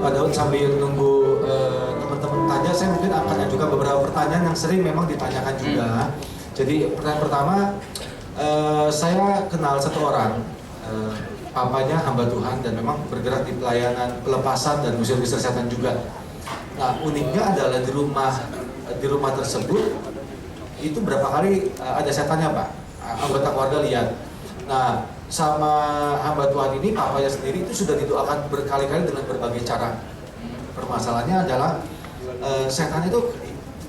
Pak Daud sambil nunggu teman-teman tanya, saya mungkin akan ajukan beberapa pertanyaan yang sering memang ditanyakan juga. Jadi pertanyaan pertama, saya kenal satu orang, papanya hamba Tuhan dan memang bergerak di pelayanan pelepasan dan usir-usir setan juga. Nah uniknya adalah di rumah tersebut itu berapa kali ada setannya Pak, anggota keluarga lihat. Nah sama hamba Tuhan ini, papanya sendiri itu sudah didoakan berkali-kali dengan berbagai cara. Permasalahannya adalah setan itu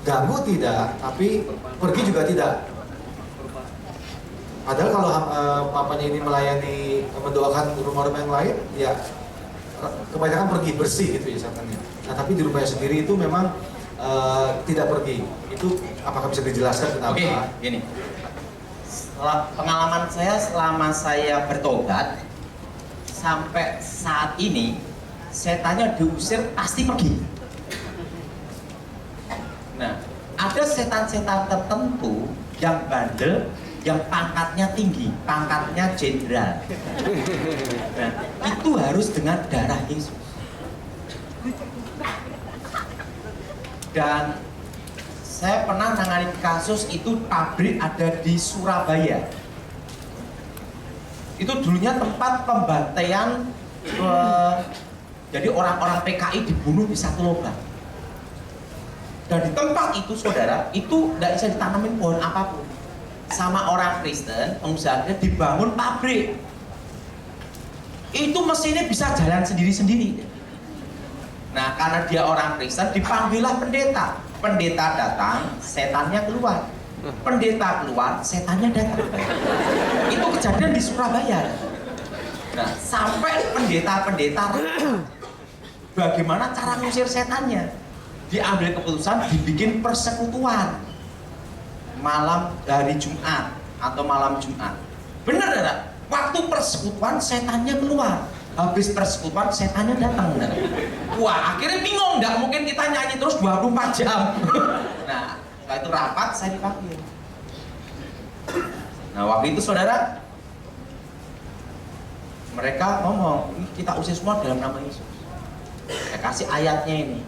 ganggu tidak, tapi pergi juga tidak. Padahal kalau papanya ini melayani, mendoakan rumah-rumah yang lain, ya kebanyakan pergi bersih gitu ya setannya. Nah tapi di rumahnya sendiri itu memang tidak pergi. Itu apakah bisa dijelaskan kenapa? Oke, gini. Pengalaman saya selama saya bertobat sampai saat ini, setannya diusir pasti pergi. Nah, ada setan-setan tertentu yang bandel, yang pangkatnya tinggi, pangkatnya jenderal. Nah, itu harus dengan darah Yesus. Dan saya pernah nanganin kasus itu, pabrik ada di Surabaya. Itu dulunya tempat pembantaian, jadi orang-orang PKI dibunuh di satu lubang. Dan di tempat itu saudara, itu tidak bisa ditanamin pohon apapun. Sama orang Kristen, pengusahanya dibangun pabrik. Itu mesinnya bisa jalan sendiri-sendiri. Nah karena dia orang Kristen, dipanggillah pendeta. Pendeta datang, setannya keluar. Pendeta keluar, setannya datang. Itu kejadian di Surabaya. Nah, sampai pendeta-pendeta bagaimana cara ngusir setannya? Diambil keputusan, dibikin persekutuan malam hari Jumat atau malam Jumat. Bener tidak? Waktu persekutuan setannya keluar. Habis persekutuan setannya datang. Wah, akhirnya bingung, nggak mungkin kita nyanyi terus 24 jam. Nah, setelah itu rapat, saya dipanggil. Nah, waktu itu saudara, mereka ngomong, kita usir semua dalam nama Yesus. Saya kasih ayatnya ini.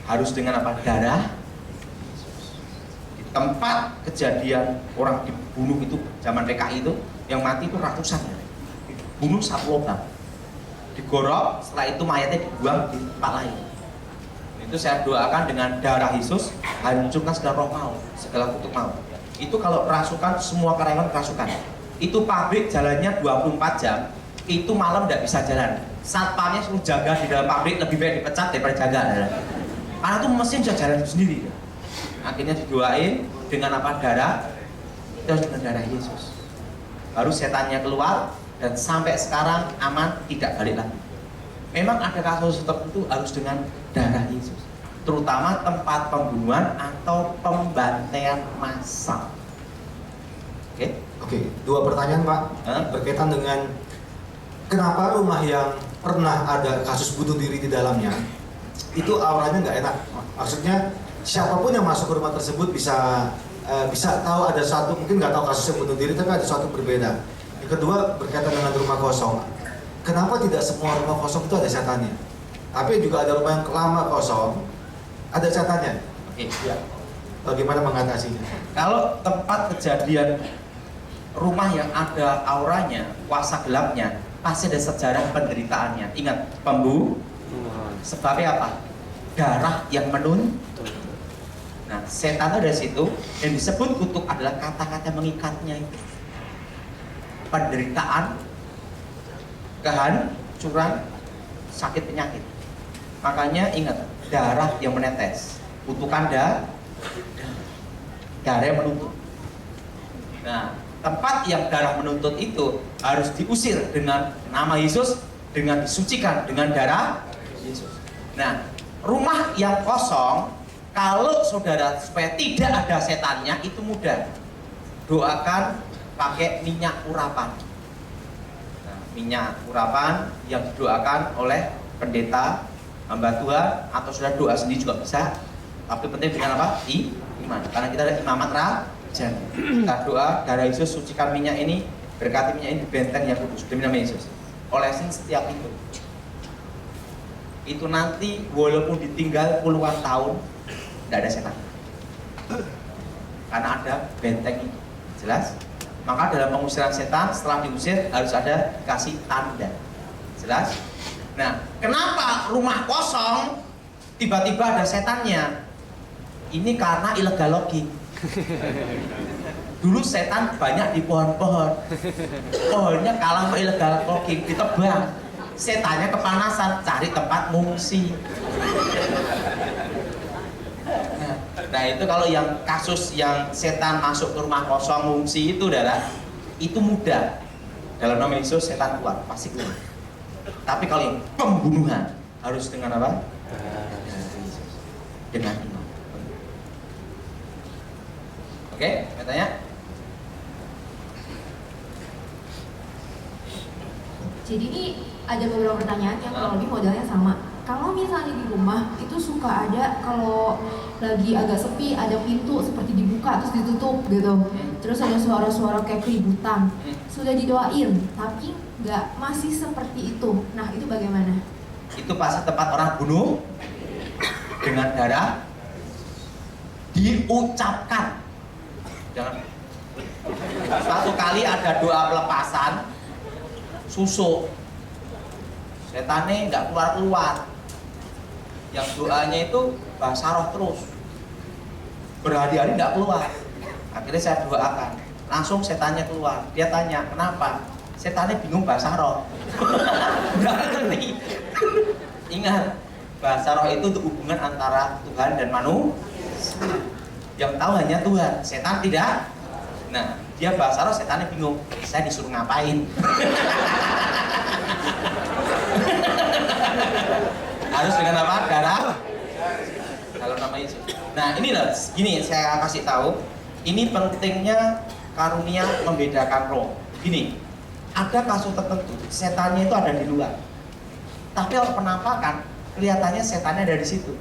Harus dengan apa? Darah Yesus. Di tempat kejadian orang dibunuh itu, zaman PKI itu, yang mati itu ratusan. Bunuh satu lubang. Digorok, setelah itu mayatnya dibuang di tempat lain. Itu saya doakan dengan darah Yesus, hancurkan segala roh maut, segala kutuk maut. Itu kalau rasukan, semua karyawan rasukan. Itu pabrik jalannya 24 jam, itu malam tidak bisa jalan. Satpamnya suruh jaga di dalam pabrik, lebih baik dipecat daripada jaga. Karena itu mesin bisa jalan sendiri. Akhirnya didoain dengan apa? Darah, terus dengan darah Yesus. Baru setannya keluar, dan sampai sekarang aman, tidak balik lagi. Memang ada kasus tertentu harus dengan darah Yesus, terutama tempat pembunuhan atau pembantaian massal. Oke, dua pertanyaan Pak berkaitan dengan kenapa rumah yang pernah ada kasus bunuh diri di dalamnya itu auranya nggak enak. Maksudnya siapapun yang masuk ke rumah tersebut bisa tahu ada satu, mungkin nggak tahu kasus yang bunuh diri, tapi ada sesuatu berbeda. Kedua, berkaitan dengan rumah kosong. Kenapa tidak semua rumah kosong itu ada setannya? Tapi juga ada rumah yang lama kosong, ada setannya. Oke. Ya. Bagaimana mengatasinya? Kalau tempat kejadian rumah yang ada auranya, kuasa gelapnya, pasti ada sejarah penderitaannya. Ingat, sebabnya apa? Darah yang menuntut. Nah, setan ada di situ, yang disebut kutuk adalah kata-kata mengikatnya itu. Penderitaan, kehancuran, sakit penyakit. Makanya ingat, darah yang menetes, kutukan darah yang menuntut. Nah, tempat yang darah menuntut itu harus diusir dengan nama Yesus, dengan disucikan dengan darah Yesus. Nah, rumah yang kosong, kalau saudara supaya tidak ada setannya, itu mudah. Doakan pakai minyak urapan. Nah, minyak urapan yang didoakan oleh pendeta, hamba Tuhan, atau sudah doa sendiri juga bisa. Tapi penting dengan apa? Iman. Karena kita ada imamat raja. Kita doa, darah Yesus sucikan minyak ini, berkati minyak ini di benteng yang kudus demi nama Yesus. Olesin setiap itu. itu nanti walaupun ditinggal puluhan tahun tidak ada setan, karena ada benteng itu. Jelas? Maka dalam pengusiran setan setelah diusir harus ada kasih tanda. Jelas? Nah, kenapa rumah kosong tiba-tiba ada setannya? Ini karena illegal logging. Dulu setan banyak di pohon-pohon. Pohonnya kalah sama illegal logging, ditebang. Setannya kepanasan, cari tempat ngungsi. Nah itu kalau yang kasus yang setan masuk ke rumah kosong ngungsi itu adalah itu mudah. Dalam nama Yesus setan keluar, pasti keluar. Tapi kalau yang pembunuhan harus dengan apa? Dengan iman. Oke, katanya. Jadi ini ada beberapa pertanyaan yang kurang lebih modelnya sama. Kalau misalnya di rumah itu suka ada kalau lagi agak sepi ada pintu seperti dibuka terus ditutup gitu. Terus ada suara-suara kayak keributan. Sudah didoain tapi nggak masih seperti itu. Nah itu bagaimana? Itu pasti tempat orang bunuh dengan darah diucapkan. Jangan. Suatu kali ada doa pelepasan susuk. Setannya nggak keluar-keluar. Yang doanya itu bahasa roh terus. Berhari-hari nggak keluar. Akhirnya saya doakan. Langsung setannya keluar. Dia tanya, kenapa? Setannya bingung bahasa roh. Nggak ngerti. Ingat, bahasa roh itu untuk hubungan antara Tuhan dan manusia. Yang tahu hanya Tuhan, setan tidak. Nah, dia bahasa roh, setannya bingung. Saya disuruh ngapain? Harus dengan apa? Darah. Kalau nama Yesus. Nah, ini loh, gini saya kasih tahu. Ini pentingnya karunia membedakan roh. Gini, ada kasus tertentu, setannya itu ada di luar. Tapi kalau penampakan, kelihatannya setannya ada di situ.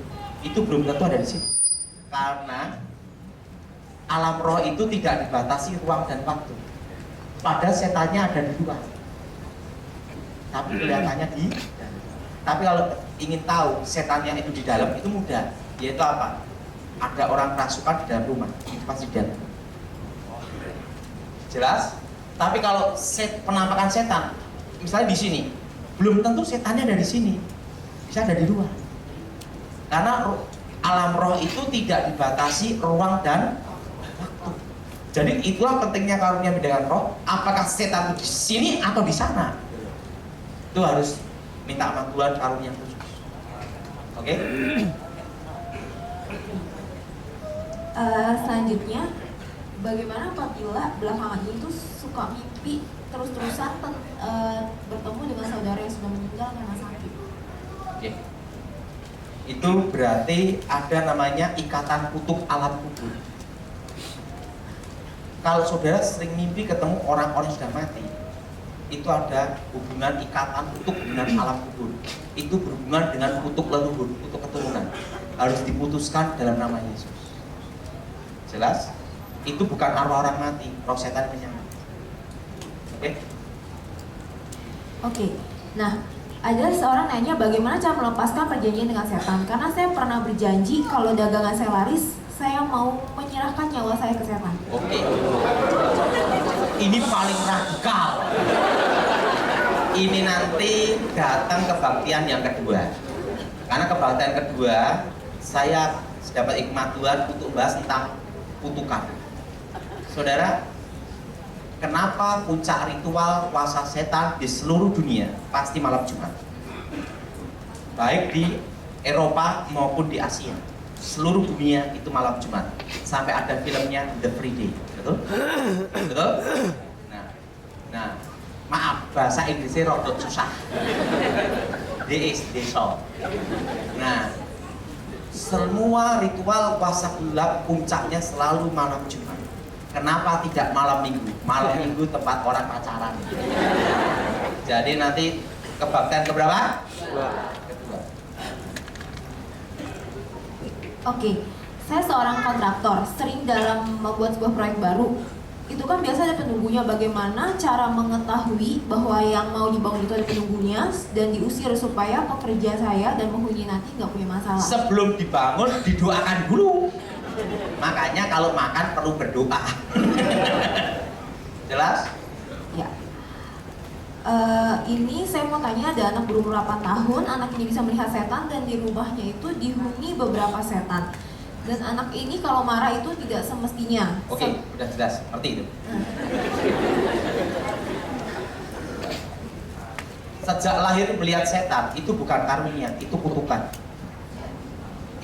Itu belum tentu ada di situ. Karena alam roh itu tidak dibatasi ruang dan waktu. Padahal setannya ada di luar. Tapi kelihatannya di dalam. Tapi kalau ingin tahu setannya itu di dalam, itu mudah. Yaitu apa? Ada orang kerasukan di dalam rumah, itu pasti di dalam. Jelas? Tapi kalau penampakan setan, misalnya di sini, belum tentu setannya ada di sini, bisa ada di luar. Karena alam roh itu tidak dibatasi ruang dan waktu. Jadi itulah pentingnya karunia membedakan roh. Apakah setan itu di sini atau di sana? Itu harus minta sama Tuhan karunia khusus. Oke? Selanjutnya, bagaimana apabila belakangan itu suka mimpi terus-terusan bertemu dengan saudara yang sudah meninggal karena sakit? Oke. Itu berarti ada namanya ikatan kutub alam kubur. Kalau saudara sering mimpi ketemu orang-orang yang sudah mati, itu ada hubungan ikatan kutub dengan alam kubur. Itu berhubungan dengan kutub leluhur, kutub keturunan. Harus diputuskan dalam nama Yesus. Jelas? Itu bukan arwah orang mati, roh setan menyamar. Oke? Oke. Nah, ada seorang nanya bagaimana cara melepaskan perjanjian dengan setan. Karena saya pernah berjanji kalau dagangan saya laris, saya mau menyerahkan nyawa saya ke setan. Oke. Ini paling radikal. Ini nanti datang kebaktian yang kedua. Karena kebaktian kedua, saya dapat hikmat Tuhan untuk bahas tentang kutukan. Saudara, kenapa puncak ritual puasa setan di seluruh dunia pasti malam Jumat? Baik di Eropa maupun di Asia. Seluruh dunia itu malam Jumat. Sampai ada filmnya The Friday. Betul? Betul? Nah, maaf, bahasa Inggrisnya rodok susah. DSO. Nah, semua ritual puasa gelap puncaknya selalu malam Jumat. Kenapa tidak malam Minggu? Malam Minggu tempat orang pacaran. Jadi nanti kebaktian keberapa? Kedua. Oke, saya seorang kontraktor, sering dalam membuat sebuah proyek baru. itu kan biasa ada penunggunya. Bagaimana cara mengetahui bahwa yang mau dibangun itu ada penunggunya dan diusir supaya pekerja saya dan penghuni nanti nggak punya masalah? Sebelum dibangun didoakan dulu. Makanya kalau makan perlu berdoa. Jelas? Ya. Ini saya mau tanya, ada anak berumur 8 tahun, anak ini bisa melihat setan dan di rumahnya itu dihuni beberapa setan. Dan anak ini kalau marah itu tidak semestinya. Oke, udah jelas, ngerti itu. Sejak lahir melihat setan itu bukan karunia, itu kutukan.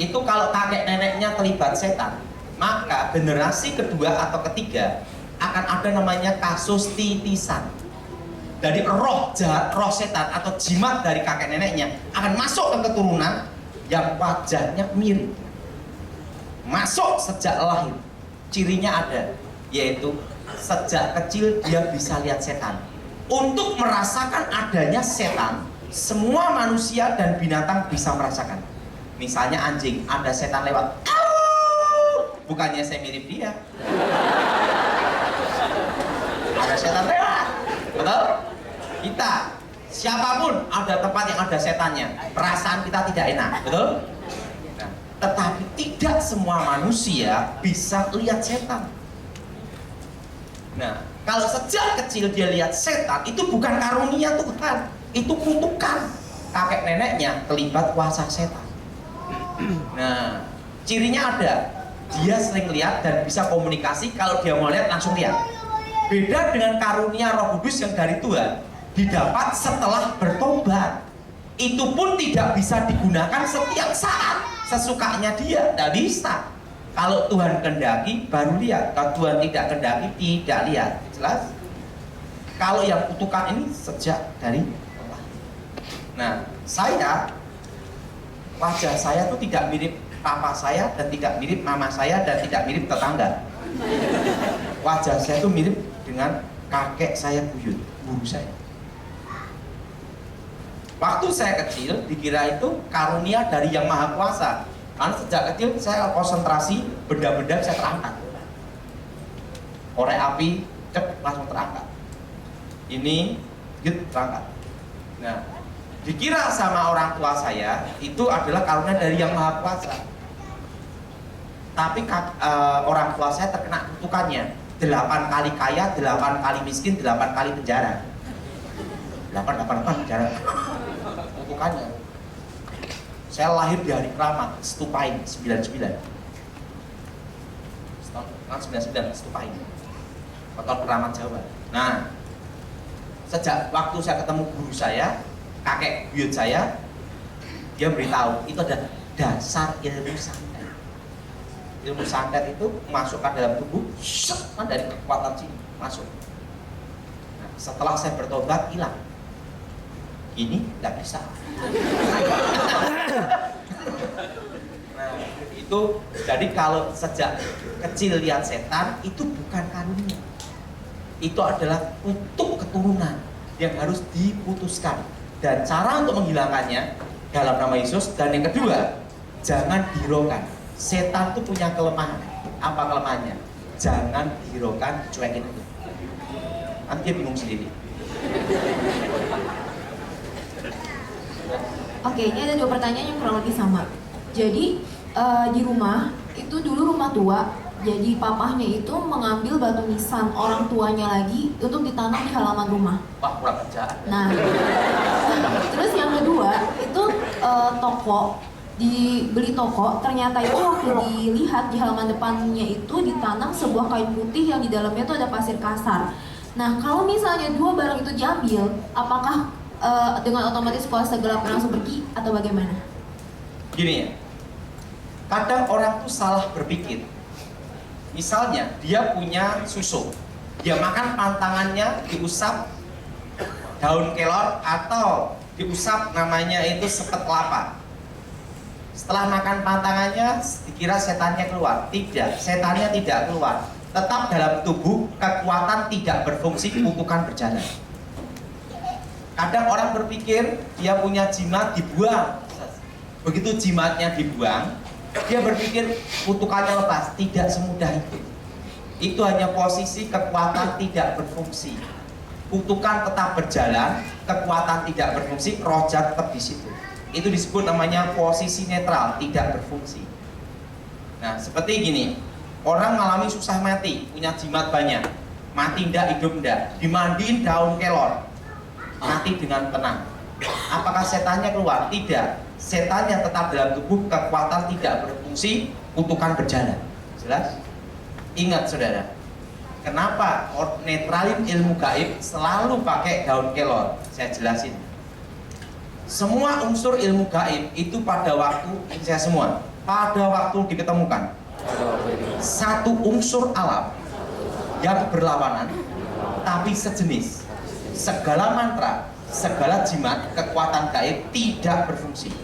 Itu kalau kakek neneknya terlibat setan, maka generasi kedua atau ketiga akan ada namanya kasus titisan. Dari roh jahat, roh setan atau jimat dari kakek neneknya akan masuk ke keturunan yang wajahnya mirip. Masuk sejak lahir. Cirinya ada, yaitu sejak kecil dia bisa lihat setan. Untuk merasakan adanya setan, semua manusia dan binatang bisa merasakan. Misalnya anjing, ada setan lewat, bukannya saya mirip dia. Ada setan lewat, betul? Kita, siapapun ada tempat yang ada setannya, perasaan kita tidak enak, betul? Nah, tetapi tidak semua manusia bisa lihat setan. Nah, kalau sejak kecil dia lihat setan, itu bukan karunia Tuhan, itu kutukan. Kakek neneknya terlibat kuasa setan. Nah, cirinya ada, dia sering lihat dan bisa komunikasi. Kalau dia mau lihat langsung lihat. Beda dengan karunia Roh Kudus yang dari Tuhan, didapat setelah bertobat. Itu pun tidak bisa digunakan setiap saat sesukanya dia, tidak bisa. Kalau Tuhan kendaki baru lihat, kalau Tuhan tidak kendaki tidak lihat. Jelas? Kalau yang kutukan ini sejak dari Allah. Nah, wajah saya tuh tidak mirip papa saya dan tidak mirip mama saya dan tidak mirip tetangga. Wajah saya tuh mirip dengan kakek saya buyut, guru saya. Waktu saya kecil dikira itu karunia dari Yang Maha Kuasa. Karena sejak kecil saya konsentrasi benda-benda saya terangkat. Korek api, cep, langsung terangkat. Ini, gitu, terangkat. Nah, dikira sama orang tua saya itu adalah karunia dari Yang Maha Kuasa. Tapi orang tua saya terkena kutukannya. 8 kali kaya, 8 kali miskin, 8 kali penjara. 8 penjara. Kutukannya. Saya lahir di hari keramat, Stupain 99. Tahun 99 Stupain. Kota keramat Jawa. Nah, sejak waktu saya ketemu guru saya, kakek buyut saya, dia beritahu itu ada dasar ilmu santet. Ilmu santet itu masukkan dalam tubuh, kan dari kekuatan sini masuk. Nah, setelah saya bertobat hilang. Ini tidak bisa. Nah, itu jadi kalau sejak kecil lihat setan itu bukan karunia. Itu adalah kutuk keturunan yang harus diputuskan. Dan cara untuk menghilangkannya dalam nama Yesus. Dan yang kedua, jangan dihiraukan. Setan itu punya kelemahan. Apa kelemahannya? Jangan dihiraukan, cuekin itu. Nanti dia bingung sendiri. Oke, ini ada 2 pertanyaan yang kurang lebih sama. Jadi di rumah itu dulu rumah tua, jadi papahnya itu mengambil batu nisan orang tuanya lagi untuk ditanam di halaman rumah. Wah, kurang kerjaan. Nah, terus yang kedua itu toko, dibeli toko, ternyata itu waktu dilihat di halaman depannya itu ditanam sebuah kain putih yang di dalamnya itu ada pasir kasar. Nah, kalau misalnya 2 barang itu diambil, apakah dengan otomatis kuasa gelap langsung pergi atau bagaimana? Gini ya, kadang orang tuh salah berpikir. Misalnya dia punya susu, dia makan pantangannya diusap daun kelor atau diusap namanya itu sepet kelapa. Setelah makan pantangannya dikira setannya keluar. Tidak, setannya tidak keluar. Tetap dalam tubuh, kekuatan tidak berfungsi, kutukan berjalan. Kadang orang berpikir dia punya jimat dibuang. Begitu jimatnya dibuang, dia berpikir kutukannya lepas. Tidak semudah itu. itu hanya posisi kekuatan tidak berfungsi. Kutukan tetap berjalan, kekuatan tidak berfungsi, rojat tetap di situ. Itu disebut namanya posisi netral, tidak berfungsi. Nah, seperti gini, orang mengalami susah mati, punya jimat banyak, mati ndak, hidup ndak, dimandiin daun kelor, mati dengan tenang. Apakah setannya keluar? Tidak. Setannya tetap dalam tubuh, kekuatan tidak berfungsi, kutukan berjalan. Jelas? Ingat saudara, kenapa netralin ilmu gaib selalu pakai daun kelor? Saya jelasin. Semua unsur ilmu gaib itu pada waktu, saya semua, pada waktu diketemukan, satu unsur alam yang berlawanan tapi sejenis. Segala mantra, segala jimat, kekuatan gaib tidak berfungsi.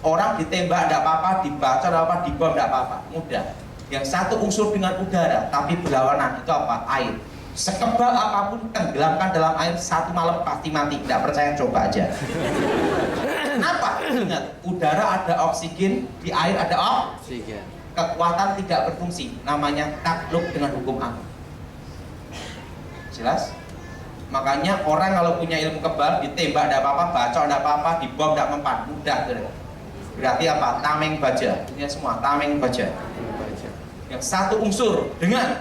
Orang ditembak tidak apa-apa, dibaca tidak apa-apa, dibom tidak apa-apa, mudah. Yang satu unsur dengan udara tapi berlawanan itu apa? Air. Sekebal apapun tenggelamkan dalam air, satu malam pasti mati. Tidak percaya, coba aja. Kenapa? Ingat, udara ada oksigen, di air ada oksigen. Kekuatan tidak berfungsi, namanya takluk dengan hukum alam. Jelas? Makanya orang kalau punya ilmu kebal, ditembak tidak apa-apa, baca tidak apa-apa, dibom tidak mempan, mudah. Berarti apa? Tameng baja. Ini semua tameng baja. Yang satu unsur dengan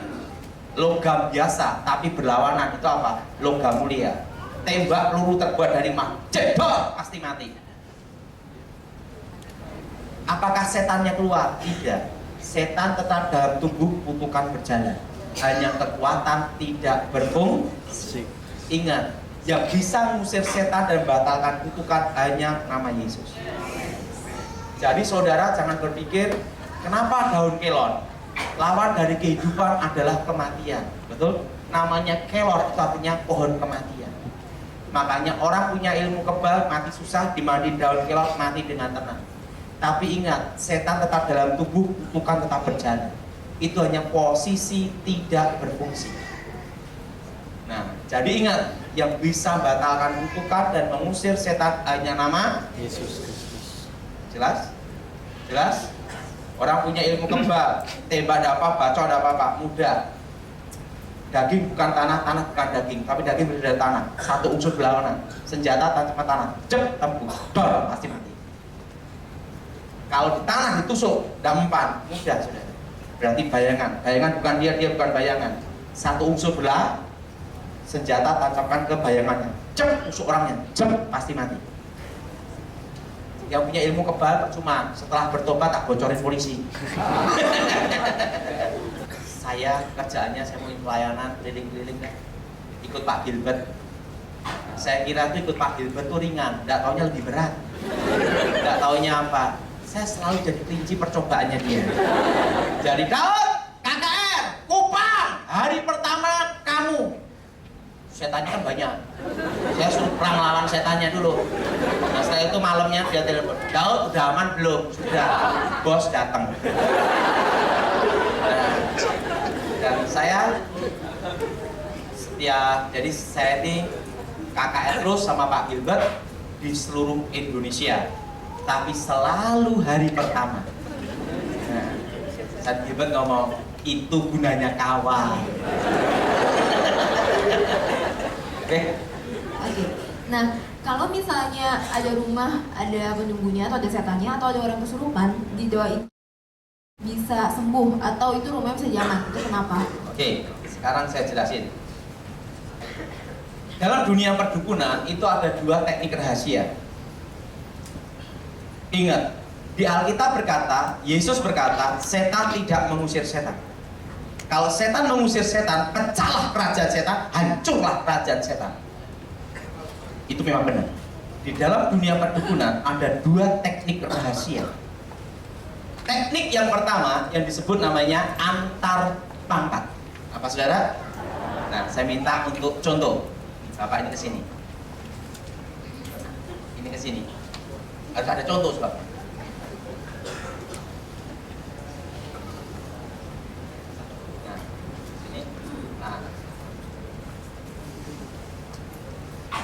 logam biasa tapi berlawanan itu apa? Logam mulia. Tembak peluru terbuat dari emas, jebol pasti mati. Apakah setannya keluar? Tidak. Setan tetap dalam tubuh, kutukan berjalan. Hanya kekuatan tidak berfungsi. Ingat, yang bisa mengusir setan dan batalkan kutukan hanya nama Yesus. Jadi saudara jangan berpikir, kenapa daun kelor? Lawan dari kehidupan adalah kematian. Betul? Namanya kelor itu artinya pohon kematian. Makanya orang punya ilmu kebal, mati susah, dimandiin daun kelor, mati dengan tenang. Tapi ingat, setan tetap dalam tubuh, kutukan tetap berjalan. Itu hanya posisi tidak berfungsi. Nah, jadi ingat, yang bisa batalkan kutukan dan mengusir setan hanya nama Yesus Kristus. Jelas? Jelas? Orang punya ilmu kebal, tembak ada apa, baca ada apa, mudah. Daging bukan tanah, tanah bukan daging, tapi daging berdiri dari tanah. Satu unsur berlawanan. Senjata tanpa tanah, cep, tembus, dor, pasti mati. Kalau di tanah ditusuk, tidak mempan, mudah sudah. Berarti bayangan, bayangan bukan dia, dia bukan bayangan. Satu unsur belah, senjata tancapkan ke bayangannya, cep, tusuk orangnya, cep, pasti mati. Yang punya ilmu kebal percuma, setelah bertobat tak bocorin polisi. Saya kerjaannya, saya mau pelayanan keliling-keliling kan, ikut Pak Gilbert. Saya kira tuh ikut Pak Gilbert tuh ringan, nggak taunya lebih berat. Nggak taunya apa, saya selalu jadi kelinci percobaannya dia. Jadi Daud, KKR, Kupang, hari pertama kamu. Setannya kan banyak. Saya suruh perang lawan setannya dulu. Nah, setelah itu malamnya dia telepon, Daud udah aman belum? Sudah, bos datang. Nah, dan saya setiap, jadi saya ini KKR terus sama Pak Gilbert di seluruh Indonesia, tapi selalu hari pertama. Nah, Pak Gilbert ngomong, itu gunanya kawan. Oke. Nah, kalau misalnya ada rumah, ada penunggunya atau ada setannya atau ada orang kesurupan, didoain bisa sembuh atau itu rumahnya bisa jalan, itu kenapa? Oke, sekarang saya jelasin. Dalam dunia perdukunan itu ada dua teknik rahasia. Ingat, di Alkitab berkata, Yesus berkata, setan tidak mengusir setan. Kalau setan mengusir setan, pecahlah kerajaan setan, hancurlah kerajaan setan. Itu memang benar. Di dalam dunia perdukunan ada dua teknik rahasia. Teknik yang pertama yang disebut namanya antar pangkat. Apa saudara? Nah, saya minta untuk contoh. Bapak ini ke sini. Ini ke sini. Harus ada contoh sebab.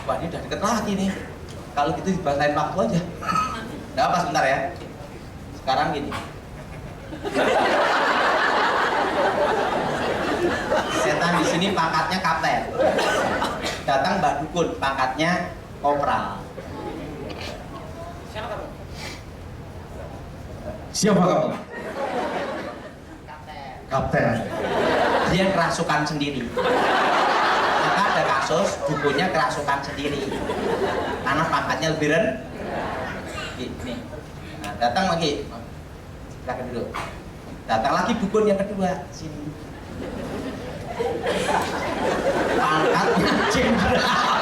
Wah, ini udah deket lagi nih. Kalau gitu dibahasain waktu aja. Nggak apa, sebentar ya. Sekarang gini. Setan di sini pangkatnya kapten. Datang Mbak Dukun, pangkatnya kopral. Siapa kamu? Kapten. Dia kerasukan sendiri. Maka ada kasus dukunnya kerasukan sendiri. Karena pangkatnya lebih rendah. Ini. Nah, datang lagi. Silakan dulu. Datang lagi dukun yang kedua. Sini. Pangkatnya jenderal.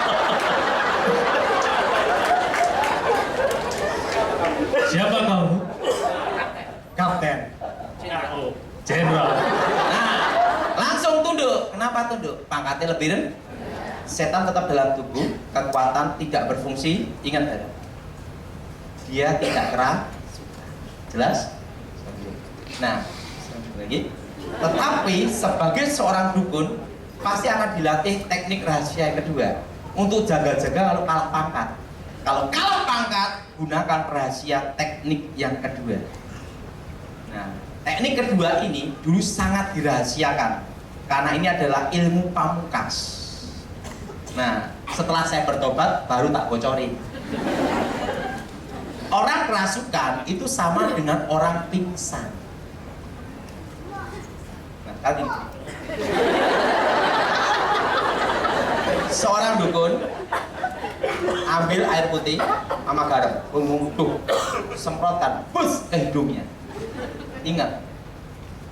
Siapa kamu? Kapten. Jenderal. Nah, langsung tunduk. Kenapa tunduk? Pangkatnya lebih rendah. Setan tetap dalam tubuh, kekuatan tidak berfungsi. Ingat ya. Dia tidak keras. Jelas? Nah, lagi. Tetapi sebagai seorang dukun pasti akan dilatih teknik rahasia yang kedua untuk jaga-jaga kalau kalah pangkat. Kalau kalah pangkat, gunakan rahasia teknik yang kedua. Nah, teknik kedua ini dulu sangat dirahasiakan karena ini adalah ilmu pamungkas. Nah, setelah saya bertobat baru tak bocorin. Orang kerasukan itu sama dengan orang pingsan. Nah, tadi seorang dukun ambil air putih sama garam, semprotkan, bus ke hidungnya. Ingat,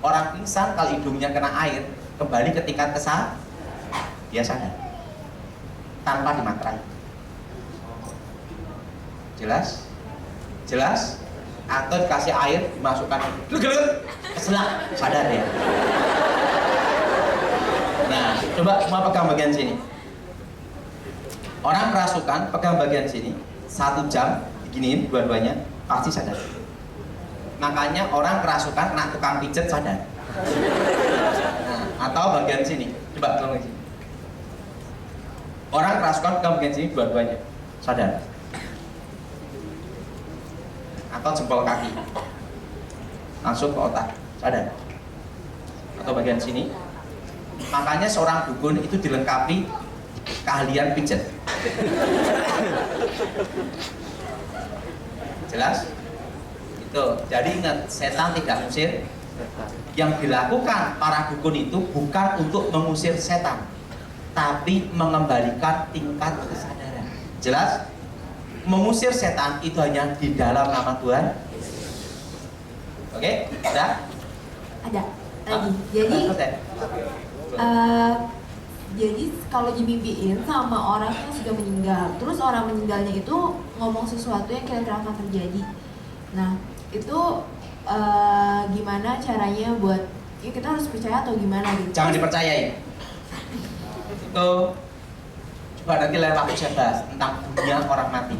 orang pingsan kalau hidungnya kena air kembali ke tingkat kesal, dia sadar tanpa dimatrai. Jelas? Jelas? Atau dikasih air dimasukkan, keselak, sadar ya. Nah, coba semua pegang bagian sini. Orang kerasukan pegang bagian sini 1 jam diginiin dua-duanya pasti sadar. Makanya orang kerasukan kena tukang pijet sadar. Nah, atau bagian sini, coba tolong sini. Orang kerasukan pegang bagian sini dua-duanya sadar. Atau jempol kaki langsung ke otak sadar. Atau bagian sini. Makanya seorang dukun itu dilengkapi keahlian pijet. Jelas? Itu. Jadi ingat, setan tidak usir. Yang dilakukan para dukun itu bukan untuk mengusir setan, tapi mengembalikan tingkat kesadaran. Jelas? Mengusir setan itu hanya di dalam nama Tuhan. Oke? Ada? Ada lagi. Jadi jadi kalau dimimpiin sama orang yang sudah meninggal, terus orang meninggalnya itu ngomong sesuatu yang kira-kira akan terjadi. Nah, itu gimana caranya buat ya kita harus percaya atau gimana gitu? Jangan dipercayai. Itu coba nanti lain waktu saya bahas tentang dunia orang mati.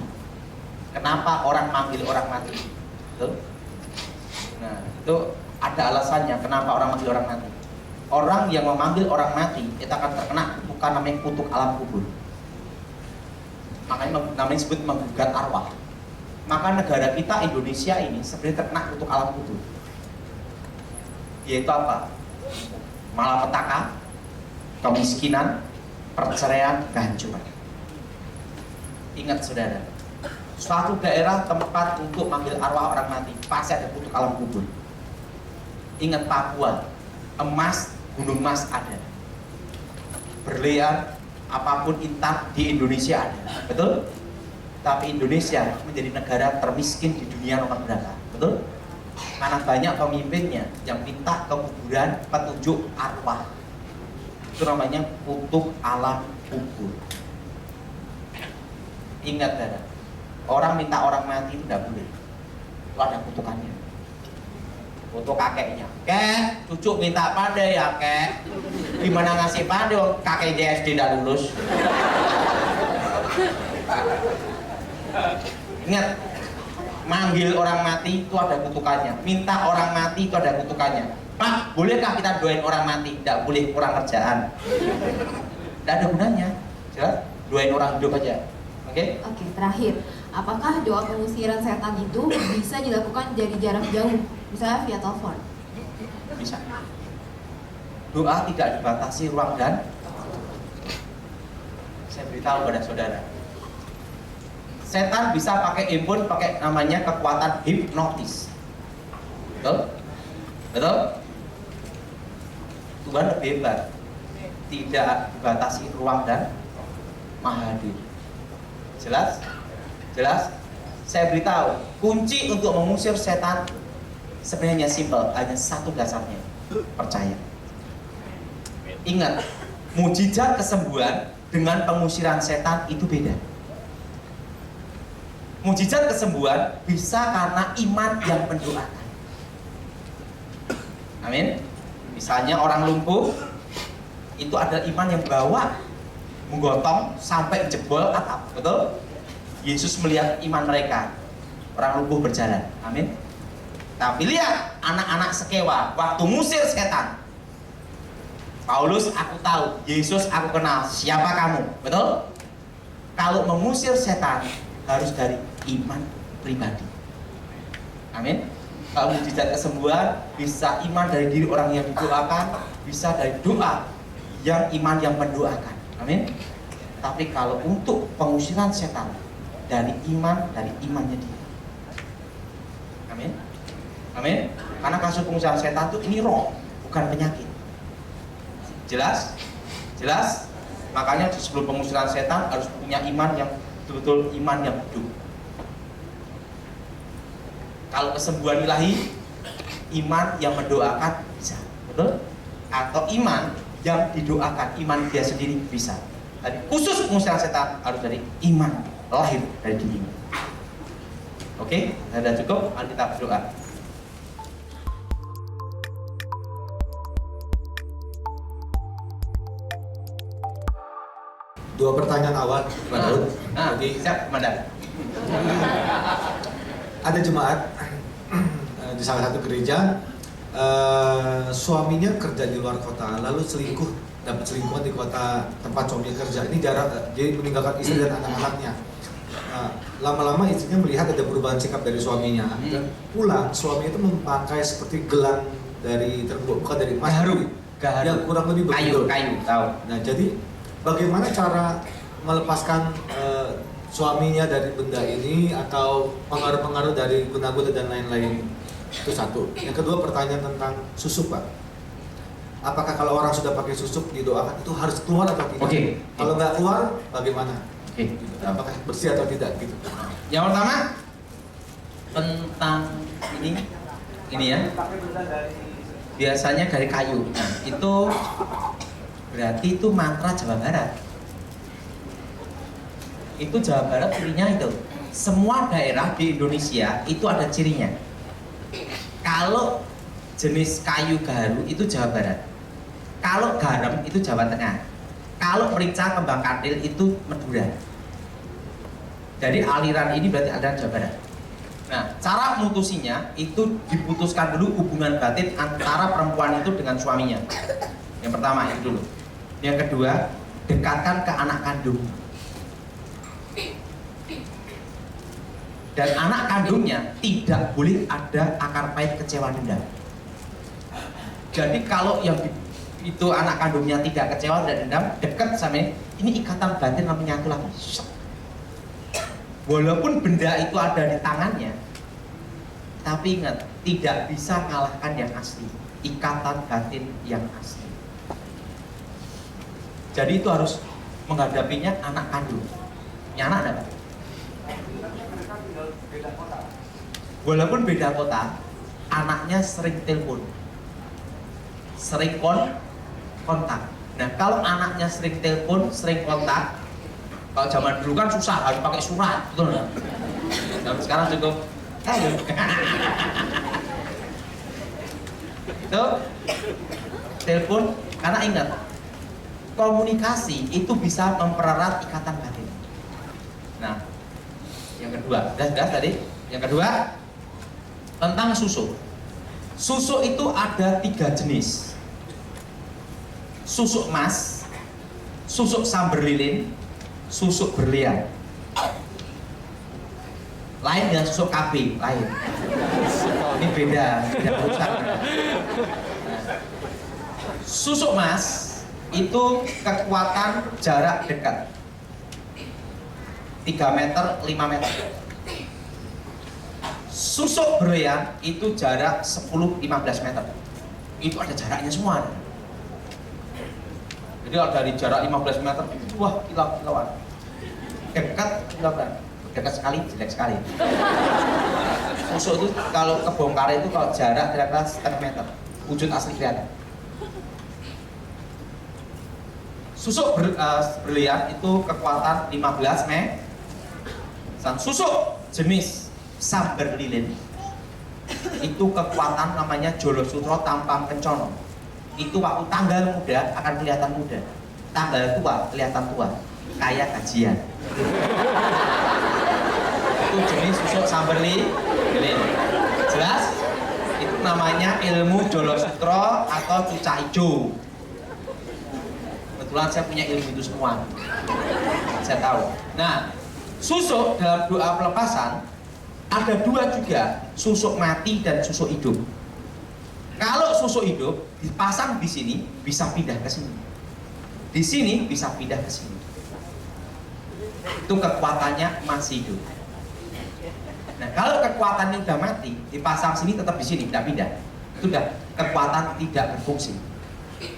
Kenapa orang manggil orang mati? Tuh. Nah, itu ada alasannya kenapa orang manggil orang mati. Orang yang memanggil orang mati itu akan terkena bukan namanya kutuk alam kubur. Makanya namanya disebut menggugat arwah. Maka negara kita Indonesia ini sebenarnya terkena kutuk alam kubur. Yaitu apa? Malapetaka, kemiskinan, perceraian, kehancuran. Ingat saudara, suatu daerah tempat untuk manggil arwah orang mati pasti ada kutuk alam kubur. Ingat Papua, emas, gunung emas ada, berlian, apapun intan di Indonesia ada, betul? Tapi Indonesia menjadi negara termiskin di dunia nomor berapa, betul? Karena banyak pemimpinnya yang minta ke kuburan petunjuk arwah. Itu namanya kutuk alam kubur. Ingat saudara, orang minta orang mati itu tidak boleh. Itu ada kutukannya. Untuk kakeknya, kek, cucu minta pandai ya kek. Gimana ngasih pandai, kakek JSD tidak lulus. Ingat, manggil orang mati itu ada kutukannya. Minta orang mati itu ada kutukannya. Pak, bolehkah kita doain orang mati? Tidak boleh, kurang kerjaan. Tidak ada gunanya. Jelas? Doain orang hidup aja. Oke? Oke, terakhir. Apakah doa pengusiran setan itu bisa dilakukan dari jarak jauh? Misalnya via telepon? Bisa. doa tidak dibatasi ruang dan saya beritahu pada saudara, setan bisa pakai handphone, pakai namanya kekuatan hipnotis. Betul? Betul? Tuhan lebih hebat, tidak dibatasi ruang dan maha hadir. Jelas? Jelas? Saya beritahu, kunci untuk mengusir setan sebenarnya simpel, hanya satu dasarnya, percaya. Ingat, mujizat kesembuhan dengan pengusiran setan itu beda. Mujizat kesembuhan bisa karena iman yang mendoakan. Amin. Misalnya orang lumpuh, itu ada iman yang bawa menggotong sampai jebol atap, betul? Yesus melihat iman mereka, orang lumpuh berjalan. Amin. Tapi lihat anak-anak sekewa waktu musir setan. Paulus, aku tahu, Yesus aku kenal, siapa kamu? Betul? Kalau mengusir setan harus dari iman pribadi. Amin. Kalau mujizat kesembuhan bisa iman dari diri orang yang didoakan, bisa dari doa yang iman yang mendoakan. Amin. Tapi kalau untuk pengusiran setan dari imannya dia. Amin. Amin. Karena kasus pengusiran setan itu ini roh, bukan penyakit. Jelas? Jelas? Makanya sebelum pengusiran setan harus punya iman yang betul-betul iman yang hidup. Kalau kesembuhan ilahi, iman yang mendoakan bisa, betul? Atau iman yang didoakan, iman dia sendiri bisa. Tapi khusus pengusiran setan harus dari iman lahir dari dirinya. Oke, sudah cukup. Mari kita berdoa. Dua pertanyaan awal, Pak Daud. Jadi siap, Komandan. Ada jemaat di salah satu gereja, suaminya kerja di luar kota, lalu dapat selingkuhan di kota tempat suaminya kerja. Ini jarak, jadi meninggalkan istri dan anak-anaknya. Lama-lama istrinya melihat ada perubahan sikap dari suaminya, dan pulang suaminya itu memakai seperti gelang dari terbuat bukan dari emas, Gaharu. yang kurang lebih begitu. Kayu, tahu. Nah, jadi bagaimana cara melepaskan suaminya dari benda ini atau pengaruh-pengaruh dari guna-guna dan lain-lain? Itu satu. Yang kedua, pertanyaan tentang susuk, Pak. Apakah kalau orang sudah pakai susuk didoakan itu harus keluar atau tidak? Oke. Kalau nggak keluar, bagaimana? Oke. Apakah bersih atau tidak? Gitu. Yang pertama tentang ini ya. Biasanya dari kayu. Nah, itu berarti itu mantra Jawa Barat. Itu Jawa Barat cirinya itu. Semua daerah di Indonesia itu ada cirinya. Kalau jenis kayu gaharu itu Jawa Barat. Kalau garam itu Jawa Tengah. Kalau merica kembang kantil itu Madura. Jadi aliran ini berarti aliran Jawa Barat. Nah, cara mutusinya itu diputuskan dulu hubungan batin antara perempuan itu dengan suaminya. Yang pertama itu dulu. Yang kedua, dekatkan ke anak kandung. Dan anak kandungnya tidak boleh ada akar pahit kecewa dendam. Jadi kalau yang itu anak kandungnya tidak kecewa dan dendam, dekat sama ini ikatan batin yang menyatu lagi. Walaupun benda itu ada di tangannya, tapi ingat, tidak bisa kalahkan yang asli, ikatan batin yang asli. Jadi itu harus menghadapinya anak kandung. Ini anak ada, Pak? Walaupun beda kota, anaknya sering telepon, sering kontak. Nah, kalau anaknya sering telepon, sering kontak, kalau zaman dulu kan susah, harus pakai surat, betul nggak? Nah, sekarang cukup, itu telepon, karena ingat, komunikasi itu bisa mempererat ikatan batin. Nah, yang kedua, sudah tadi. Yang kedua, tentang susuk. Susuk itu ada 3 jenis. Susuk emas, susuk samber lilin, susuk berlian. Lain dengan susuk KB, lain. Ini beda urusan. Susuk mas itu kekuatan jarak dekat 3 meter, 5 meter. Susuk berlian itu jarak 10-15 meter. Itu ada jaraknya semua. Jadi kalau dari jarak 15 meter, wah kilau-kilauan. Dekat, kilauan. Dekat sekali, jelek sekali. Susuk itu kalau kebongkar itu kalau jarak kira-kira setengah meter, wujud asli kelihatan. Susuk berlian itu kekuatan 15 meter. Susuk jenis samber lilin itu kekuatan namanya Jolo Sutro Tampang Kencono. Itu waktu tanggal muda akan kelihatan muda, tanggal tua kelihatan tua, kayak gajian. Itu jenis susuk samber lilin. Jelas? Itu namanya ilmu Jolo Sutro atau cucak ijo. Kebetulan saya punya ilmu itu semua, saya tahu. Nah, susuk dalam doa pelepasan ada 2 juga, susuk mati dan susuk hidup. Kalau susuk hidup dipasang di sini bisa pindah ke sini, di sini bisa pindah ke sini. Itu kekuatannya masih hidup. Nah, kalau kekuatannya udah mati dipasang sini tetap di sini, tidak pindah. Itu udah kekuatan tidak berfungsi.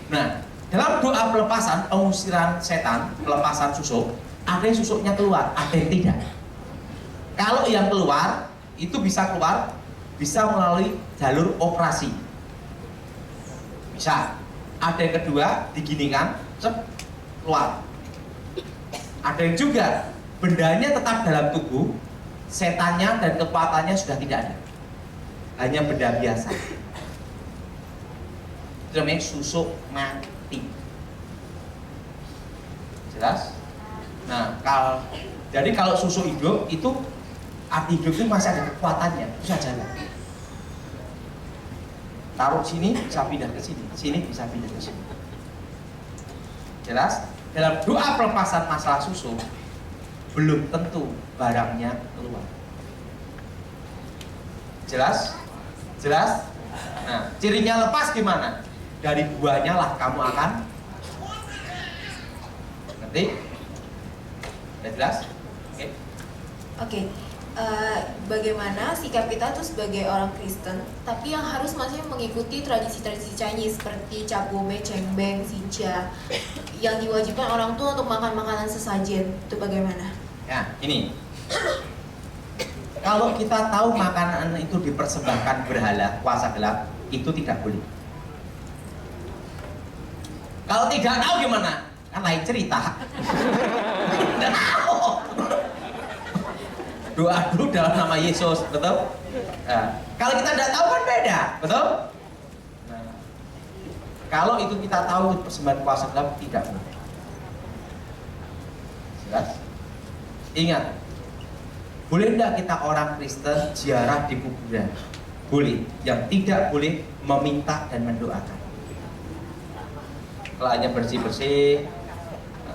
Nah, dalam doa pelepasan, pengusiran setan, pelepasan susuk, ada yang susuknya keluar, ada yang tidak. Kalau yang keluar, itu bisa keluar, bisa melalui jalur operasi. Bisa. Ada yang kedua, diginikan, keluar. Ada yang juga, bendanya tetap dalam tubuh, setannya dan kekuatannya sudah tidak ada. Hanya benda biasa. Itu namanya susuk mati. Jelas? Nah, jadi kalau susuk hidup itu arti hidup itu masih ada kekuatannya, bisa jalan. Taruh sini bisa pindah ke sini, sini bisa pindah ke sini. Jelas? Dalam doa pelepasan masalah susuk belum tentu barangnya keluar. Jelas? Jelas? Nah, cirinya lepas gimana? Dari buahnya lah kamu akan ngerti? Udah jelas? Oke. Oke. Bagaimana sikap kita tuh sebagai orang Kristen, tapi yang harus masih mengikuti tradisi-tradisi Chinese seperti cap gome, cengbeng, sija, yang diwajibkan orang tua untuk makan makanan sesajen, itu bagaimana? Ya, ini. Kalau kita tahu makanan itu dipersembahkan berhala, kuasa gelap, itu tidak boleh. Kalau tidak tahu gimana? Kan lain cerita. Tidak tahu. Doa dulu dalam nama Yesus, betul? Nah, kalau kita tidak tahu kan beda, betul? Nah, kalau itu kita tahu itu persembahan kuasa gelap, tidak boleh. Jelas? Ingat, boleh tidak kita orang Kristen ziarah di kuburan? Boleh. Yang tidak boleh meminta dan mendoakan. Kalau hanya bersih-bersih,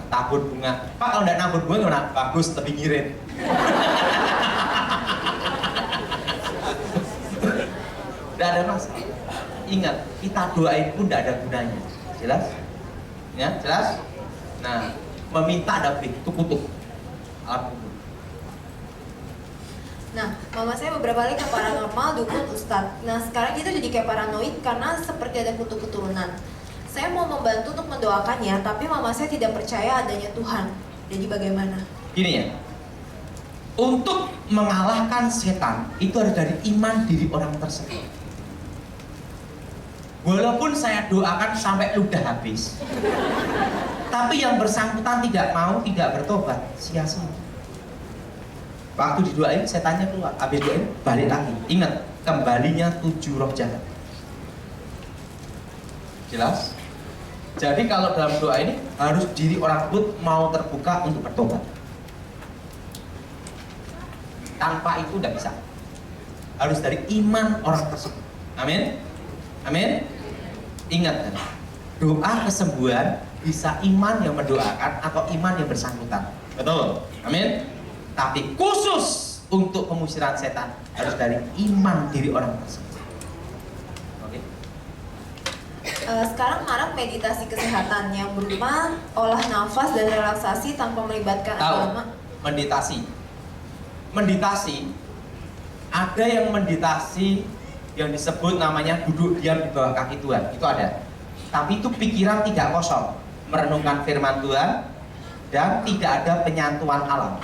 tabur bunga. Pak, kalau tidak nabur bunga gimana? Bagus, lebih ngirit. Tidak ada masalah. Ingat, kita doain pun tidak ada gunanya. Jelas? Ya, jelas? Nah, meminta ada boleh, kutuk. Nah, mama saya beberapa kali ke paranormal, dukun, ustadz. Nah, sekarang kita jadi kayak paranoid karena seperti ada kutu keturunan. Saya mau membantu untuk mendoakannya, tapi mama saya tidak percaya adanya Tuhan. Jadi bagaimana? Gini ya, untuk mengalahkan setan itu harus dari iman diri orang tersebut. Walaupun saya doakan sampai ludah habis, tapi yang bersangkutan tidak mau, tidak bertobat, sia-sia. Waktu didoain setannya keluar, habis doain balik lagi. Ingat, kembalinya 7 roh jahat. Jelas? Jadi kalau dalam doa ini harus diri orang tersebut mau terbuka untuk bertobat. Tanpa itu tidak bisa. Harus dari iman orang tersebut. Amin. Amin. Ingat, doa kesembuhan bisa iman yang mendoakan atau iman yang bersangkutan. Betul. Amin. Tapi khusus untuk pengusiran setan harus dari iman diri orang tersebut. Oke. Sekarang marak meditasi kesehatan yang berupa olah nafas dan relaksasi tanpa melibatkan agama. Meditasi. Meditasi, ada yang meditasi yang disebut namanya duduk diam di bawah kaki Tuhan, itu ada. Tapi itu pikiran tidak kosong, merenungkan firman Tuhan dan tidak ada penyatuan alam.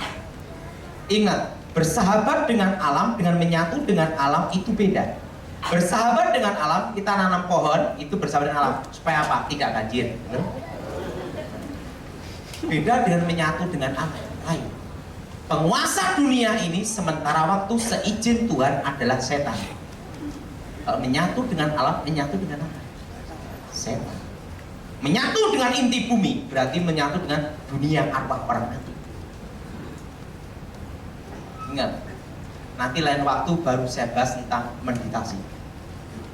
Ingat, bersahabat dengan alam dengan menyatu dengan alam itu beda. Bersahabat dengan alam, kita nanam pohon, itu bersahabat dengan alam. Supaya apa? Tidak banjir. Beda dengan menyatu dengan alam lain. Penguasa dunia ini sementara waktu seizin Tuhan adalah setan. Kalau menyatu dengan alam, menyatu dengan apa? Setan. Menyatu dengan inti bumi, berarti menyatu dengan dunia arwah orang mati. Ingat, nanti lain waktu baru saya bahas tentang meditasi.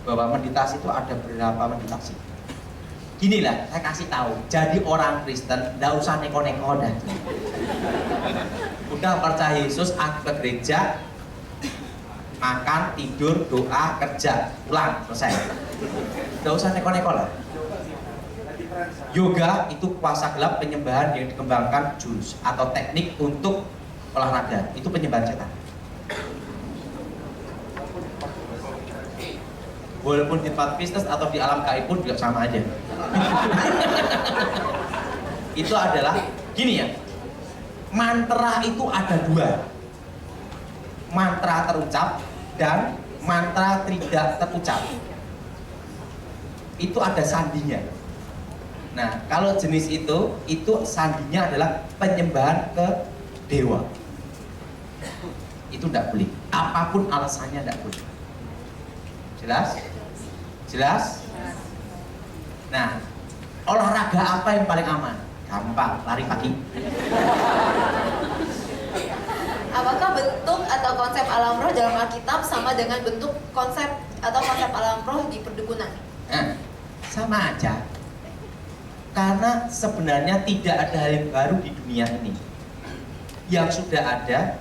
Bahwa meditasi itu ada beberapa meditasi. Ginilah, saya kasih tahu, jadi orang Kristen nggak usah neko-neko dah. Udah percaya Yesus, aku ke gereja, makan, tidur, doa, kerja, pulang, selesai. Nggak usah neko-neko lah. Yoga itu kuasa gelap penyembahan yang dikembangkan jurus atau teknik untuk olahraga, itu penyembahan setan. Walaupun di tempat bisnis atau di alam gaib pun juga sama aja. Itu adalah gini ya, mantra itu ada dua, mantra terucap dan mantra tidak terucap. Itu ada sandinya. Nah, kalau jenis itu sandinya adalah penyembahan ke dewa. Itu tidak boleh, apapun alasannya tidak boleh. Jelas? Jelas? Nah, olahraga apa yang paling aman? Gampang, lari pagi. Apakah bentuk atau konsep alam roh dalam Alkitab sama dengan bentuk konsep atau konsep alam roh di perdukunan? Nah, sama aja. Karena sebenarnya tidak ada hal yang baru di dunia ini. Yang sudah ada,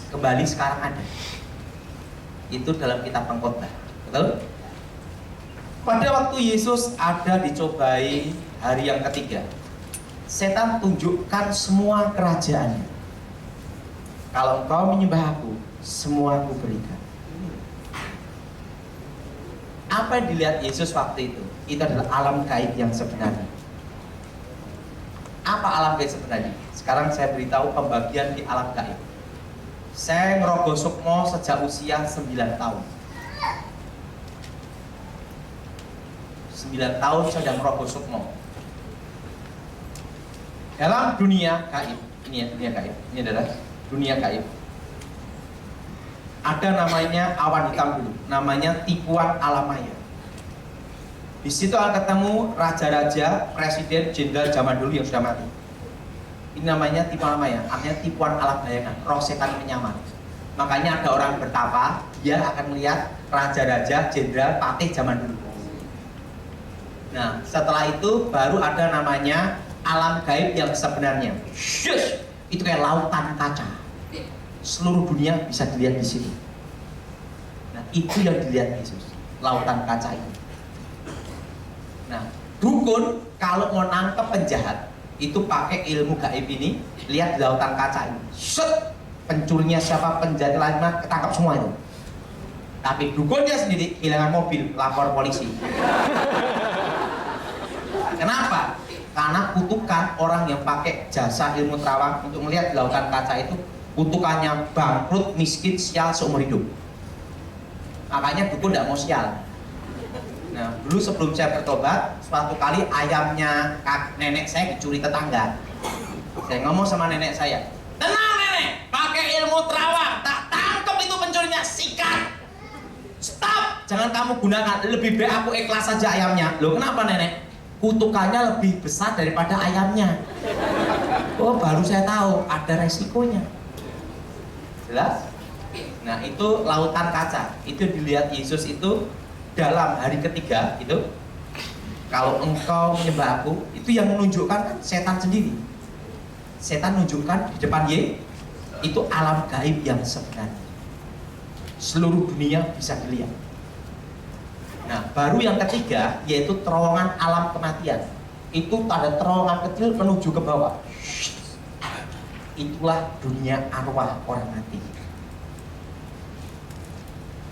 kembali sekarang ada. Itu dalam kitab Pengkhotbah. Betul? Pada waktu Yesus ada dicobai hari yang ketiga, setan tunjukkan semua kerajaannya. Kalau engkau menyembah aku, semua aku berikan. Apa yang dilihat Yesus waktu itu? Itu adalah alam gaib yang sebenarnya. Apa alam gaib sebenarnya? Sekarang saya beritahu pembagian di alam gaib. Saya ngerogoh sukmo sejak usia 9 tahun. 9 tahun saya sudah merogoh sukmo. Dalam dunia gaib, ini ya dunia gaib. Ini adalah dunia gaib. Ada namanya awan hitam dulu, namanya tipuan alam maya. Di situ akan ketemu raja-raja, presiden, jenderal zaman dulu yang sudah mati. Ini namanya tipuan alam maya, artinya tipuan alam bayangan, roh setan penyamar. Makanya ada orang bertapa, dia akan melihat raja-raja, jenderal, patih zaman dulu. Nah, setelah itu baru ada namanya alam gaib yang sebenarnya. Shush! Itu kayak lautan kaca. Seluruh dunia bisa dilihat di sini. Nah, itu yang dilihat Yesus, lautan kaca ini. Nah, dukun kalau mau nangkep penjahat itu pakai ilmu gaib ini, lihat di lautan kaca ini. Set! Pencurinya siapa, penjahat lainnya ketangkap semua itu. Tapi dukunnya sendiri kehilangan mobil, lapor polisi. Kenapa? Karena kutukan orang yang pakai jasa ilmu terawang untuk melihat di lautan kaca itu, kutukannya bangkrut, miskin, sial seumur hidup. Makanya dukun tidak mau sial. Nah, dulu sebelum saya bertobat, suatu kali ayamnya nenek saya dicuri tetangga. Saya ngomong sama nenek saya, tenang nenek, pakai ilmu terawang, tak tangkap itu pencurinya, sikat. Stop, jangan kamu gunakan, lebih baik aku ikhlas saja ayamnya. Loh kenapa nenek? Kutukannya lebih besar daripada ayamnya. Oh, baru saya tahu ada resikonya. Jelas? Nah, itu lautan kaca. Itu dilihat Yesus itu dalam hari ketiga itu. Kalau engkau menyembah aku, itu yang menunjukkan kan setan sendiri. Setan menunjukkan di depan itu alam gaib yang sebenarnya. Seluruh dunia bisa dilihat. Nah, baru yang ketiga yaitu terowongan alam kematian. Itu ada terowongan kecil menuju ke bawah. Itulah dunia arwah orang mati.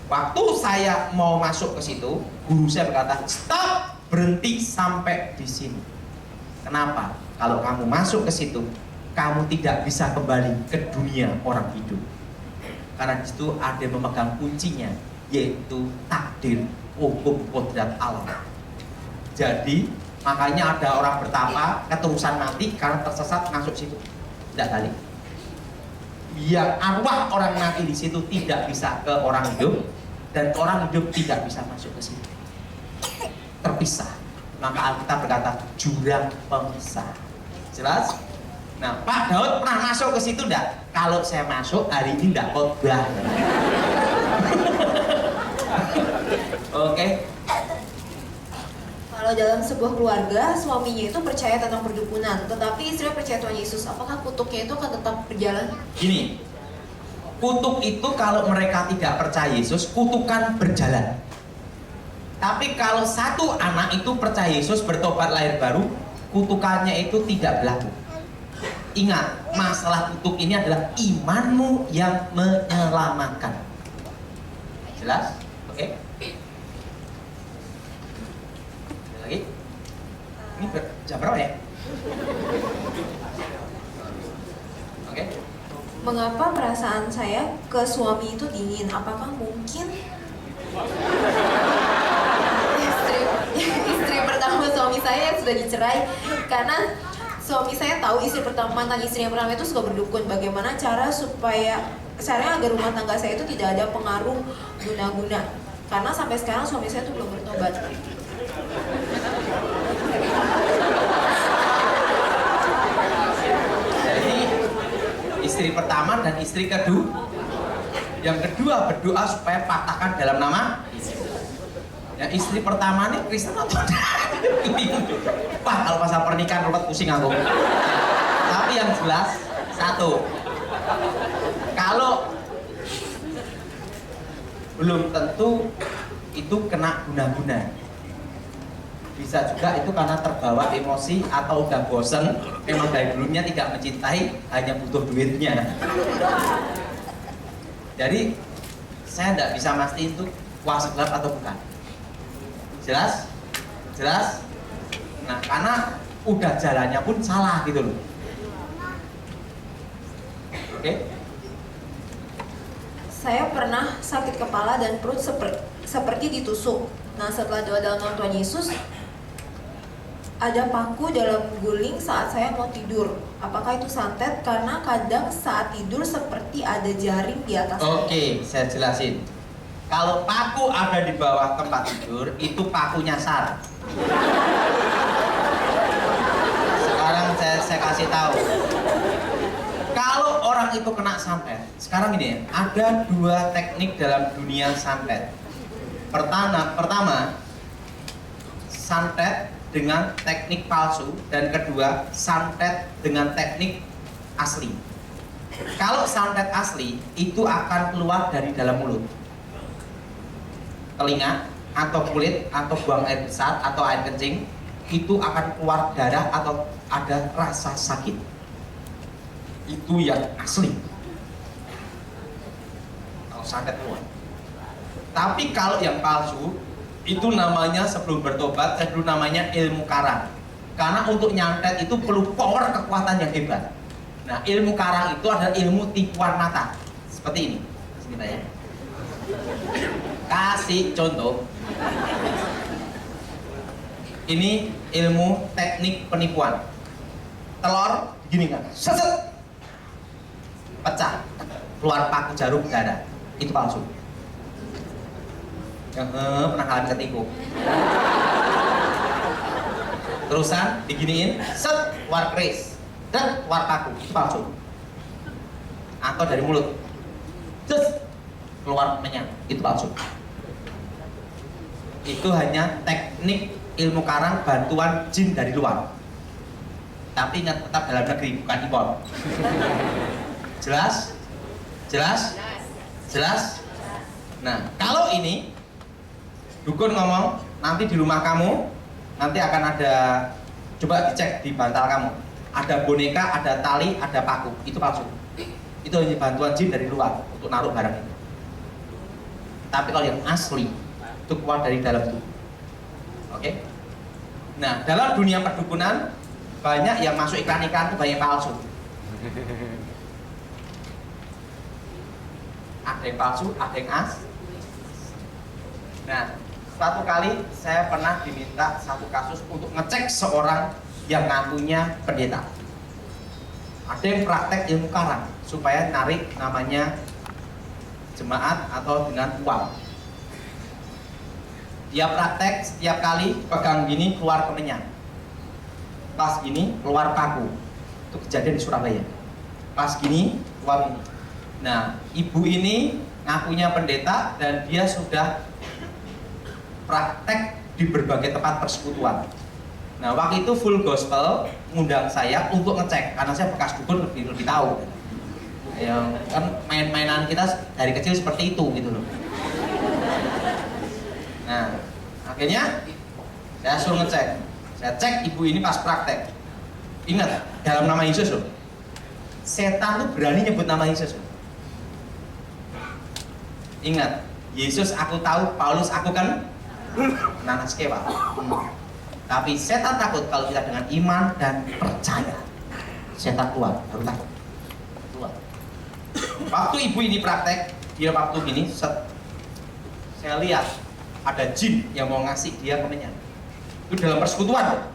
Waktu saya mau masuk ke situ, guru saya berkata, stop, berhenti sampai di sini. Kenapa? Kalau kamu masuk ke situ, kamu tidak bisa kembali ke dunia orang hidup. Karena di situ ada yang memegang kuncinya, yaitu takdir, hukum kodrat alam. Jadi makanya ada orang bertapa keterusan mati karena tersesat masuk situ, tidak balik. Yang arwah orang mati di situ tidak bisa ke orang hidup, dan orang hidup tidak bisa masuk ke situ, terpisah. Maka Alkitab berkata jurang pemisah. Jelas? Nah, Pak Daud pernah masuk ke situ enggak? Kalau saya masuk hari ini enggak khotbah. Oke. Kalau dalam sebuah keluarga, suaminya itu percaya tentang perdukunan, tetapi istri percaya Tuhan Yesus, apakah kutuknya itu akan tetap berjalan? Gini, kutuk itu kalau mereka tidak percaya Yesus, kutukan berjalan. Tapi kalau satu anak itu percaya Yesus, bertobat lahir baru, kutukannya itu tidak berlaku. Ingat, masalah kutuk ini adalah imanmu yang menyelamatkan. Jelas? Oke? Lagi? Ini jam berapa ya? Oke? Mengapa perasaan saya ke suami itu dingin? Apakah mungkin istri pertama suami saya yang sudah dicerai? Karena suami saya tahu mantan istri yang pertama itu suka berdukun. Bagaimana caranya agar rumah tangga saya itu tidak ada pengaruh guna-guna? Karena sampai sekarang suami saya itu belum bertobat. Jadi istri pertama dan istri kedua. Yang kedua berdoa supaya patahkan dalam nama. Ya, istri pertama nih Kristen atau Pak, kalau pasal pernikahan ruwet pusing aku. Tapi yang jelas satu, kalau belum tentu itu kena guna-guna. Bisa juga itu karena terbawa emosi atau udah bosen, memang dari dulunya tidak mencintai, hanya butuh duitnya. Jadi saya tidak bisa mastiin itu kuasa gelap atau bukan. Jelas? Jelas? Nah, karena udah jalannya pun salah gitu loh. Oke? Saya pernah sakit kepala dan perut seperti ditusuk. Nah, setelah doa dalam nama Tuhan Yesus, ada paku dalam guling saat saya mau tidur. Apakah itu santet? Karena kadang saat tidur seperti ada jaring di atas. Oke, saya jelasin. Kalau paku ada di bawah tempat tidur, itu paku nyasar. Sekarang saya kasih tahu. Kalau orang itu kena santet, sekarang ini ada dua teknik dalam dunia santet. Pertama, santet dengan teknik palsu, dan kedua, santet dengan teknik asli. Kalau santet asli, itu akan keluar dari dalam mulut, telinga, atau kulit, atau buang air besar, atau air kencing, itu akan keluar darah atau ada rasa sakit. Itu yang asli. Kalau santet keluar. Tapi kalau yang palsu, itu namanya sebelum bertobat, sebelum namanya ilmu karang. Karena untuk nyantet itu perlu power kekuatan yang hebat. Nah, ilmu karang itu adalah ilmu tipuan mata. Seperti ini. Bismillah ya. Kasih contoh. Ini ilmu teknik penipuan. Telur gini kan, seset, pecah, keluar paku jarum darah. Itu palsu. Yang pernah kalian ketipu. Terusan diginiin, set, keluar keris, dan keluar paku. Itu palsu. Atau dari mulut, just keluar menyang. Itu palsu. Itu hanya teknik ilmu karang bantuan jin dari luar. Tapi ingat, tetap dalam negeri, bukan impor. Jelas? Jelas? Jelas? Nah, kalau ini dukun ngomong nanti di rumah kamu nanti akan ada, coba dicek di bantal kamu, ada boneka, ada tali, ada paku, itu palsu. Itu hanya bantuan jin dari luar untuk naruh barang itu. Tapi kalau yang asli itu keluar dari dalam tubuh. Oke? Nah, dalam dunia perdukunan banyak yang masuk iklan-iklan itu banyak palsu. Ada yang palsu, ada yang asli. Nah, satu kali saya pernah diminta satu kasus untuk ngecek seorang yang ngakunya pendeta. Ada yang praktek ilmu karang supaya narik namanya jemaat atau dengan uang. Dia praktek setiap kali pegang gini keluar kemenyan, pas gini keluar paku. Itu kejadian di Surabaya. Pas gini keluar ini. Nah, ibu ini ngakunya pendeta dan dia sudah praktek di berbagai tempat persekutuan. Nah, waktu itu Full Gospel ngundang saya untuk ngecek karena saya bekas dukun lebih tahu. Yang kan main-mainan kita dari kecil seperti itu gitu loh. Nah, akhirnya saya suruh ngecek. Saya cek ibu ini pas praktek. Ingat, dalam nama Yesus loh. Setan tuh berani nyebut nama Yesus loh. Ingat, Yesus aku tahu, Paulus aku kan nanas kewa. Tapi setan takut kalau kita dengan iman dan percaya. Setan keluar, baru takut. Keluar. Waktu ibu ini praktek, dia waktu gini, saya lihat ada jin yang mau ngasih dia kemenyan. Itu dalam persekutuan.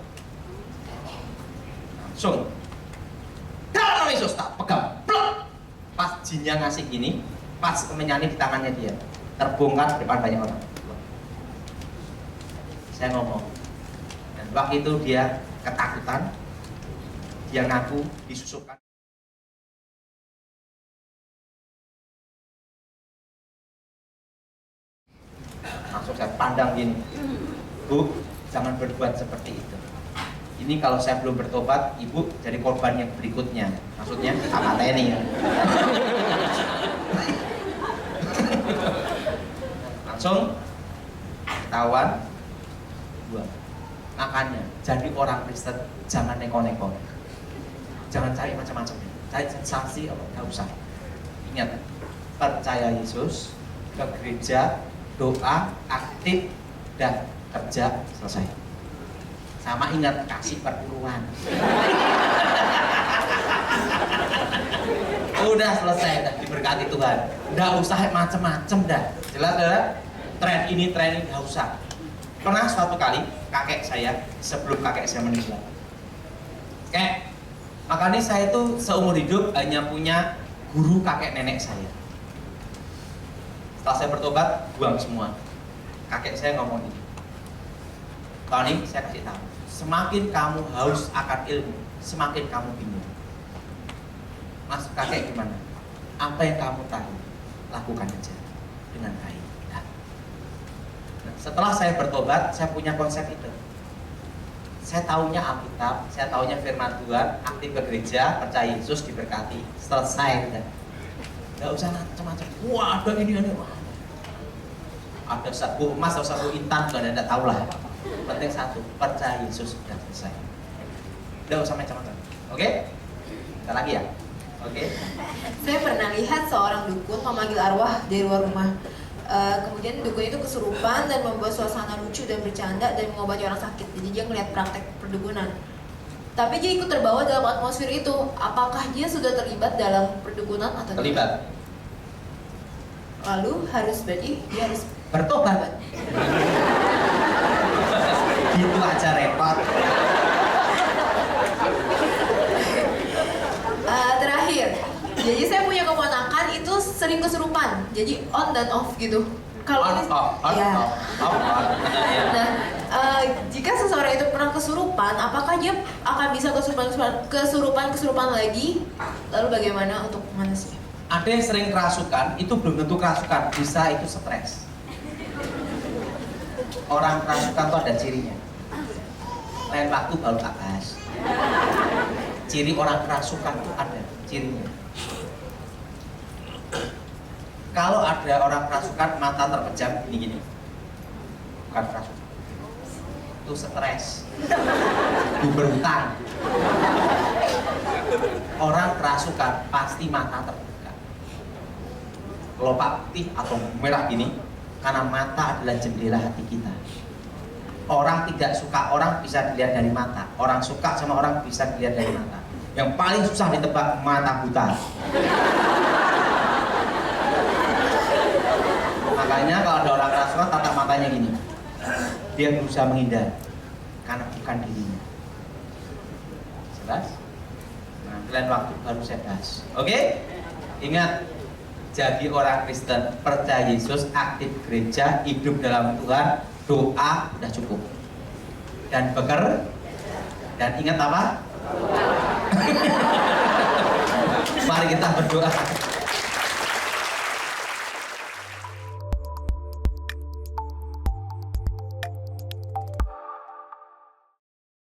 Langsung. Dalam nama Yesus tak pegang. Plok. Pas jinnya ngasih gini, pas kemenyannya di tangannya dia, terbongkar di depan banyak orang. Saya ngomong. Dan waktu itu dia ketakutan. Dia ngaku disusupkan. Langsung saya pandang gini, Bu, jangan berbuat seperti itu. Ini kalau saya belum bertobat, Ibu jadi korban yang berikutnya. Maksudnya sama TNI. Langsung ketahuan, buang. Makanya jadi orang Kristen jangan neko-neko, jangan cari macam-macam, cari sensasi apa nggak usah. Ingat, percaya Yesus, ke gereja, doa, aktif, dan kerja, selesai. Sama ingat, kasih perpuluhan. Udah selesai, dah diberkati Tuhan. Nggak usah macem-macem dah. Jelas dah, tren ini nggak usah. Pernah suatu kali kakek saya, sebelum kakek saya meninggal, makanya saya itu seumur hidup hanya punya guru kakek nenek saya. Setelah saya bertobat, buang semua. Kakek saya ngomong gini, Tony, saya kasih tahu, semakin kamu haus akan ilmu, semakin kamu bingung. Mas, kakek gimana? Apa yang kamu tahu, lakukan aja dengan baik. Nah, setelah saya bertobat, saya punya konsep itu. Saya taunya Alkitab, saya taunya firman Tuhan, aktif ke gereja, percaya Yesus, diberkati, selesai. Nggak usah macam-macam. Wah, ada ini. Ada satu emas atau satu intan, nggak tahu lah. Penting satu, percaya Yesus, sudah selesai. Nggak usah macam-macam. Oke? Kita lagi ya. Oke. Saya pernah lihat seorang dukun memanggil arwah dari luar rumah. Kemudian dukun itu kesurupan dan membuat suasana lucu dan bercanda dan mengobati orang sakit. Jadi dia melihat praktek perdukunan. Tapi dia ikut terbawa dalam atmosfer itu. Apakah dia sudah terlibat dalam perdukunan atau tidak? Terlibat. Lalu berarti dia harus Bertobat. Gitu aja repot. Terakhir, jadi saya punya keponakan itu sering kesurupan, jadi on dan off gitu. Kalau ya. Nah, jika seseorang itu pernah kesurupan, apakah dia akan bisa kesurupan lagi? Lalu bagaimana untuk mengatasinya? Ada yang sering kerasukan, itu belum tentu kerasukan, bisa itu stres. Orang kerasukan itu ada cirinya. Lain waktu baru tak bahas. Ciri orang kerasukan itu ada cirinya. Kalau ada orang kerasukan mata terpejam gini-gini, bukan kerasukan. itu stres, itu berhutang. Orang kerasukan pasti mata terbuka. Kelopak putih atau merah gini, karena mata adalah jendela hati kita. Orang tidak suka orang bisa dilihat dari mata. Orang suka sama orang bisa dilihat dari mata. Yang paling susah ditebak mata buta. Makanya kalau ada orang kerasukan tatap matanya gini. Dia berusaha menghindar karena bukan dirinya. Jelas? Nah, lain waktu baru saya bahas. Oke? Ingat, jadi orang Kristen, percaya Yesus, aktif gereja, hidup dalam Tuhan, doa udah cukup. Dan dan ingat apa? Mari kita berdoa.